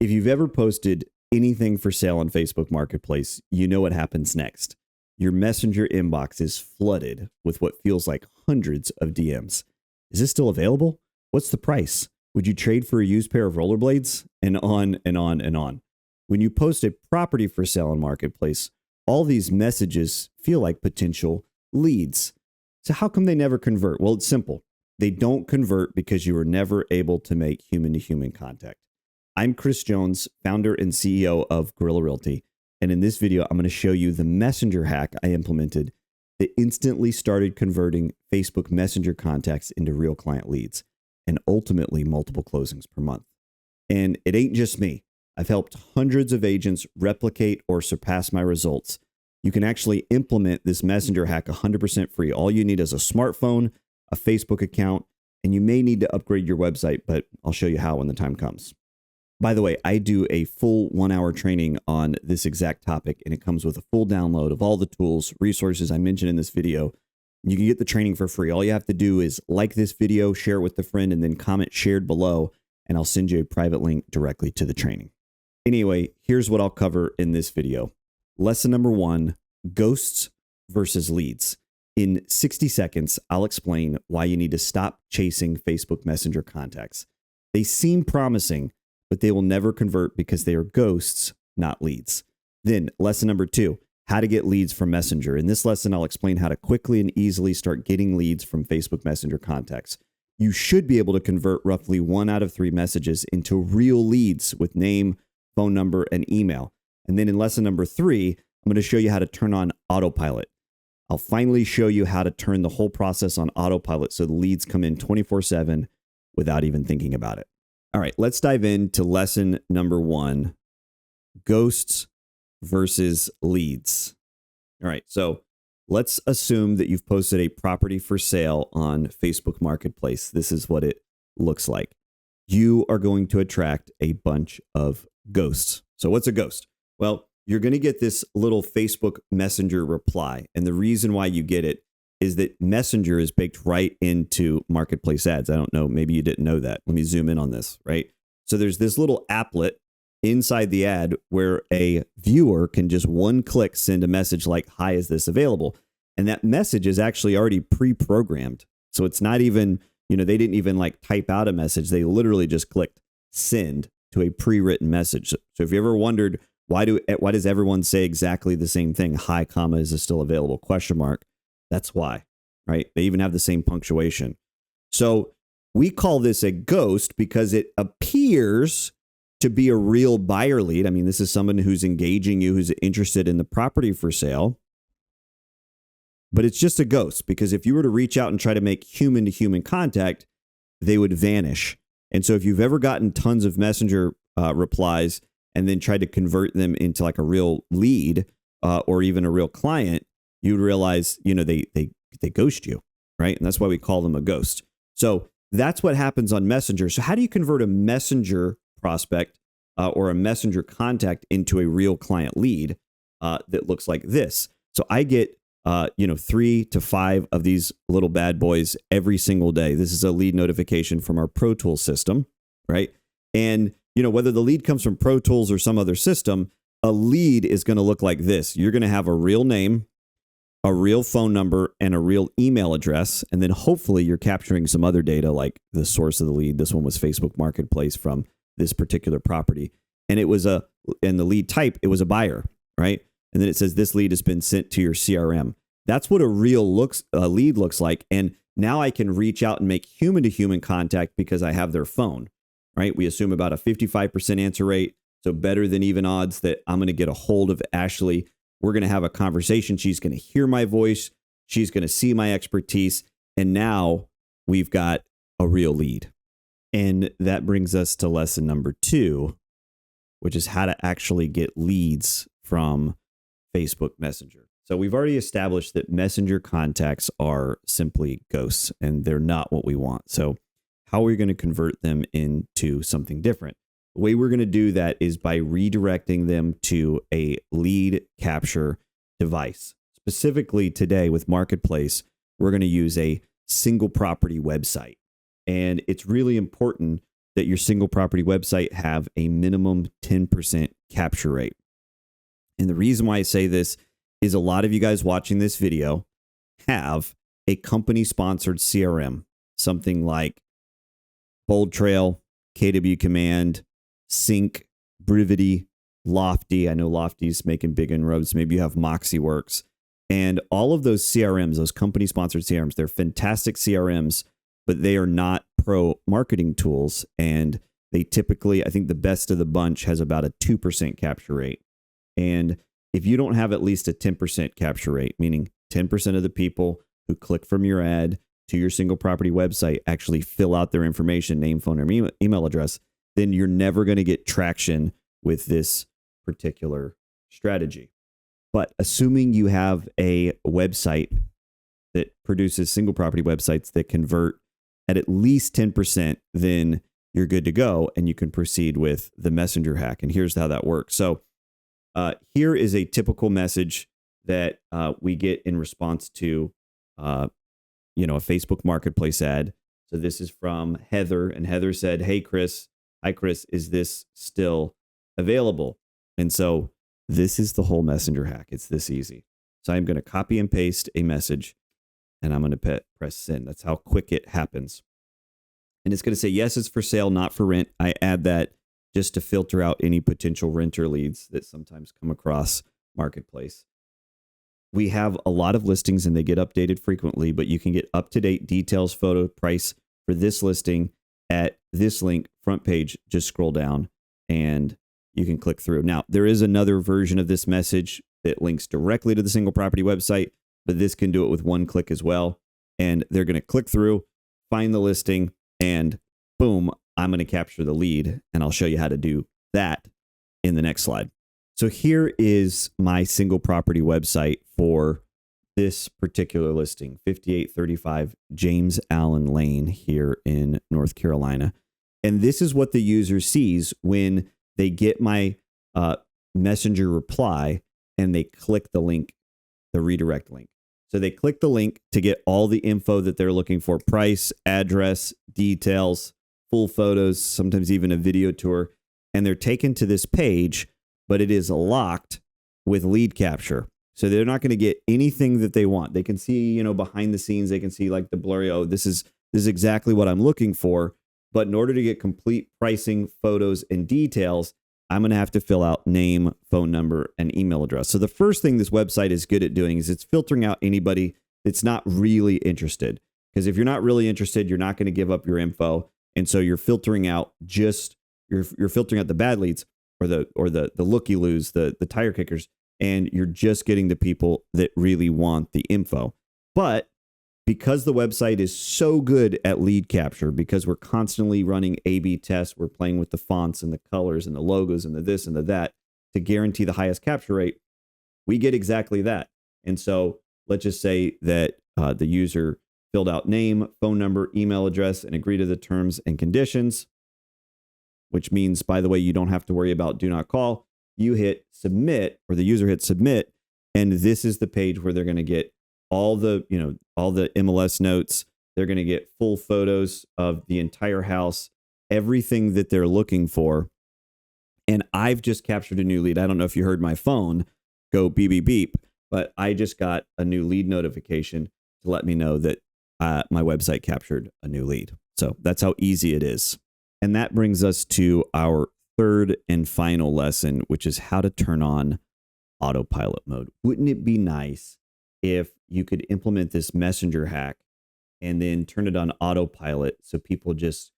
If you've ever posted anything for sale on Facebook Marketplace, you know what happens next. Your messenger inbox is flooded with what feels like hundreds of DMs. Is this still available? What's the price? Would you trade for a used pair of rollerblades? And on and on and on. When you post a property for sale on Marketplace, all these messages feel like potential leads. So how come they never convert? Well, it's simple. They don't convert because you were never able to make human-to-human contact. I'm Chris Jones, founder and CEO of Guerilla Realty. And in this video, I'm going to show you the messenger hack I implemented that instantly started converting Facebook Messenger contacts into real client leads and ultimately multiple closings per month. And it ain't just me. I've helped hundreds of agents replicate or surpass my results. You can actually implement this messenger hack 100% free. All you need is a smartphone, a Facebook account, and you may need to upgrade your website, but I'll show you how when the time comes. By the way, I do a full 1-hour training on this exact topic, and it comes with a full download of all the tools, resources I mentioned in this video. You can get the training for free. All you have to do is like this video, share it with a friend, and then comment shared below, and I'll send you a private link directly to the training. Anyway, here's what I'll cover in this video. Lesson number 1, ghosts versus leads. In 60 seconds, I'll explain why you need to stop chasing Facebook Messenger contacts. They seem promising, but they will never convert because they are ghosts, not leads. Then lesson number 2, how to get leads from Messenger. In this lesson, I'll explain how to quickly and easily start getting leads from Facebook Messenger contacts. You should be able to convert roughly 1 out of 3 messages into real leads with name, phone number, and email. And then in lesson number 3, I'm going to show you how to turn on autopilot. I'll finally show you how to turn the whole process on autopilot so the leads come in 24/7 without even thinking about it. All right, let's dive into lesson number 1, ghosts versus leads. All right, so let's assume that you've posted a property for sale on Facebook Marketplace. This is what it looks like. You are going to attract a bunch of ghosts. So what's a ghost? Well, you're going to get this little Facebook Messenger reply. And the reason why you get it is that Messenger is baked right into Marketplace ads. I don't know, maybe you didn't know that. Let me zoom in on this, right? So there's this little applet inside the ad where a viewer can just one click send a message like, "Hi, is this available?" And that message is actually already pre-programmed. So it's not even, they didn't even like type out a message. They literally just clicked send to a pre-written message. So if you ever wondered, why does everyone say exactly the same thing? Hi, comma, is this still available? Question mark. That's why, right? They even have the same punctuation. So we call this a ghost because it appears to be a real buyer lead. I mean, this is someone who's engaging you, who's interested in the property for sale. But it's just a ghost because if you were to reach out and try to make human-to-human contact, they would vanish. And so if you've ever gotten tons of messenger replies and then tried to convert them into like a real lead or even a real client, you would realize, they ghost you, right? And that's why we call them a ghost. So that's what happens on Messenger. So how do you convert a messenger prospect or a messenger contact into a real client lead that looks like this? So I get 3 to 5 of these little bad boys every single day. This is a lead notification from our Pro Tools system, right? And whether the lead comes from Pro Tools or some other system, a lead is going to look like this. You're going to have a real name, a real phone number, and a real email address. And then hopefully you're capturing some other data like the source of the lead. This one was Facebook Marketplace from this particular property. And it was and the lead type, it was a buyer, right? And then it says this lead has been sent to your CRM. That's what a lead looks like. And now I can reach out and make human-to-human contact because I have their phone, right? We assume about a 55% answer rate. So better than even odds that I'm going to get a hold of Ashley. We're going to have a conversation. She's going to hear my voice. She's going to see my expertise. And now we've got a real lead. And that brings us to lesson number 2, which is how to actually get leads from Facebook Messenger. So we've already established that messenger contacts are simply ghosts and they're not what we want. So how are we going to convert them into something different? The way we're going to do that is by redirecting them to a lead capture device. Specifically today with Marketplace, we're going to use a single property website. And it's really important that your single property website have a minimum 10% capture rate. And the reason why I say this is a lot of you guys watching this video have a company sponsored CRM, something like Bold Trail, KW Command, Sync, Brivity, Lofty. I know Lofty's making big inroads. Maybe you have MoxieWorks. And all of those CRMs, those company sponsored CRMs, they're fantastic CRMs, but they are not pro marketing tools. And they typically, I think the best of the bunch has about a 2% capture rate. And if you don't have at least a 10% capture rate, meaning 10% of the people who click from your ad to your single property website actually fill out their information, name, phone, or email address, then you're never going to get traction with this particular strategy. But assuming you have a website that produces single property websites that convert at least 10%, then you're good to go and you can proceed with the messenger hack. And here's how that works. So here is a typical message that we get in response to a Facebook Marketplace ad. So this is from Heather, and Heather said, "Hey Chris, hi Chris, is this still available?" And so this is the whole messenger hack. It's this easy. So I'm going to copy and paste a message, and I'm going to press send. That's how quick it happens. And it's going to say, yes, it's for sale, not for rent. I add that just to filter out any potential renter leads that sometimes come across Marketplace. We have a lot of listings and they get updated frequently, but you can get up-to-date details, photo, price for this listing at this link, front page. Just scroll down and you can click through. Now, there is another version of this message that links directly to the single property website, but this can do it with one click as well. And they're going to click through, find the listing, and boom, I'm going to capture the lead. And I'll show you how to do that in the next slide. So here is my single property website for this particular listing, 5835 James Allen Lane here in North Carolina. And this is what the user sees when they get my messenger reply and they click the link, the redirect link. So they click the link to get all the info that they're looking for: price, address, details, full photos, sometimes even a video tour. And they're taken to this page, but it is locked with lead capture. So they're not going to get anything that they want. They can see, behind the scenes, they can see like the blurry, oh, this is exactly what I'm looking for. But in order to get complete pricing, photos, and details, I'm going to have to fill out name, phone number, and email address. So the first thing this website is good at doing is it's filtering out anybody that's not really interested. Because if you're not really interested, you're not going to give up your info. And so you're filtering out you're filtering out the bad leads or the looky-loos, the tire kickers, and you're just getting the people that really want the info. But because the website is so good at lead capture, because we're constantly running A/B tests, we're playing with the fonts and the colors and the logos and the this and the that to guarantee the highest capture rate, we get exactly that. And so let's just say that the user filled out name, phone number, email address, and agree to the terms and conditions, which means, by the way, you don't have to worry about do not call. You hit submit, or the user hits submit, and this is the page where they're going to get all the MLS notes. They're going to get full photos of the entire house, everything that they're looking for. And I've just captured a new lead. I don't know if you heard my phone go beep, beep, beep, but I just got a new lead notification to let me know that my website captured a new lead. So that's how easy it is. And that brings us to our third and final lesson, which is how to turn on autopilot mode. Wouldn't it be nice if you could implement this messenger hack and then turn it on autopilot so people just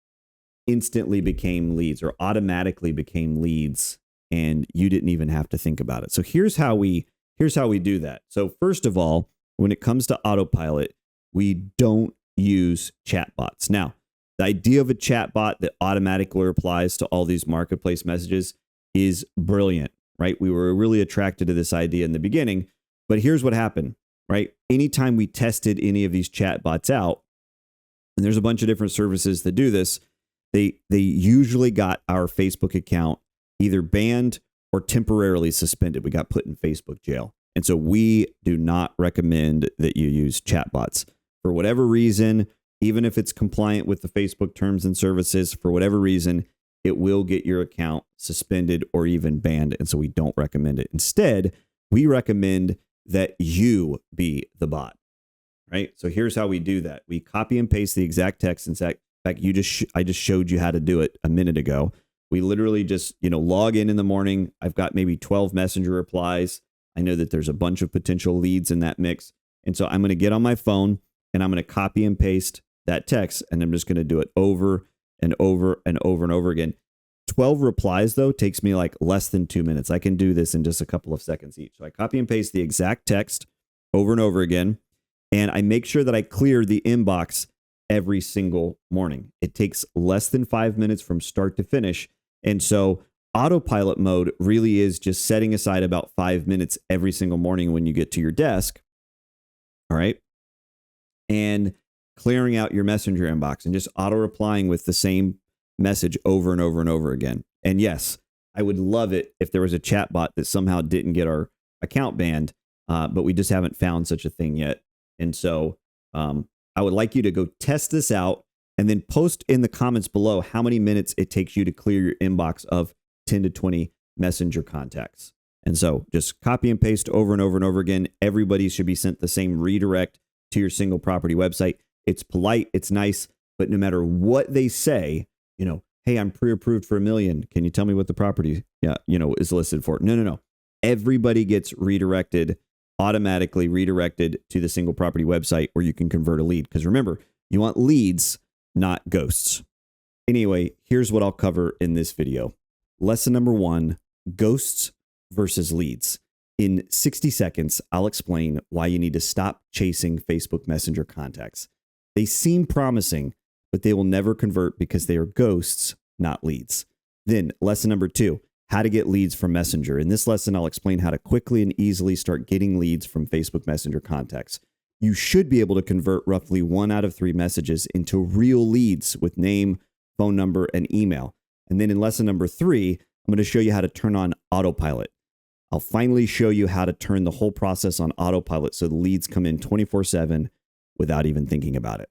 instantly became leads or automatically became leads and you didn't even have to think about it? So here's how we do that. So first of all, when it comes to autopilot, we don't use chatbots. Now, the idea of a chatbot that automatically replies to all these marketplace messages is brilliant, right? We were really attracted to this idea in the beginning, but here's what happened, right? Anytime we tested any of these chatbots out, and there's a bunch of different services that do this, they usually got our Facebook account either banned or temporarily suspended. We got put in Facebook jail. And so we do not recommend that you use chatbots. For whatever reason, even if it's compliant with the Facebook terms and services, for whatever reason, it will get your account suspended or even banned. And so we don't recommend it. Instead, we recommend that you be the bot, right? So here's how we do that. We copy and paste the exact text. In fact, I just showed you how to do it a minute ago. We literally just, log in the morning. I've got maybe 12 messenger replies. I know that there's a bunch of potential leads in that mix. And so I'm going to get on my phone and I'm going to copy and paste that text. And I'm just going to do it over and over and over and over again. 12 replies, though, takes me like less than 2 minutes. I can do this in just a couple of seconds each. So I copy and paste the exact text over and over again. And I make sure that I clear the inbox every single morning. It takes less than 5 minutes from start to finish. And so autopilot mode really is just setting aside about 5 minutes every single morning when you get to your desk. All right. And clearing out your messenger inbox and just auto replying with the same message over and over and over again. And yes, I would love it if there was a chat bot that somehow didn't get our account banned, but we just haven't found such a thing yet. And so I would like you to go test this out and then post in the comments below how many minutes it takes you to clear your inbox of 10 to 20 messenger contacts. And so just copy and paste over and over and over again. Everybody should be sent the same redirect to your single property website. It's polite, it's nice, but no matter what they say, hey, I'm pre-approved for $1 million. Can you tell me what the property, is listed for? No. Everybody gets automatically redirected to the single property website where you can convert a lead. Because remember, you want leads, not ghosts. Anyway, here's what I'll cover in this video. Lesson number 1, ghosts versus leads. In 60 seconds, I'll explain why you need to stop chasing Facebook Messenger contacts. They seem promising, but they will never convert because they are ghosts, not leads. Then lesson number 2, how to get leads from Messenger. In this lesson, I'll explain how to quickly and easily start getting leads from Facebook Messenger contacts. You should be able to convert roughly 1 out of 3 messages into real leads with name, phone number, and email. And then in lesson number 3, I'm going to show you how to turn on autopilot. I'll finally show you how to turn the whole process on autopilot so the leads come in 24/7 without even thinking about it.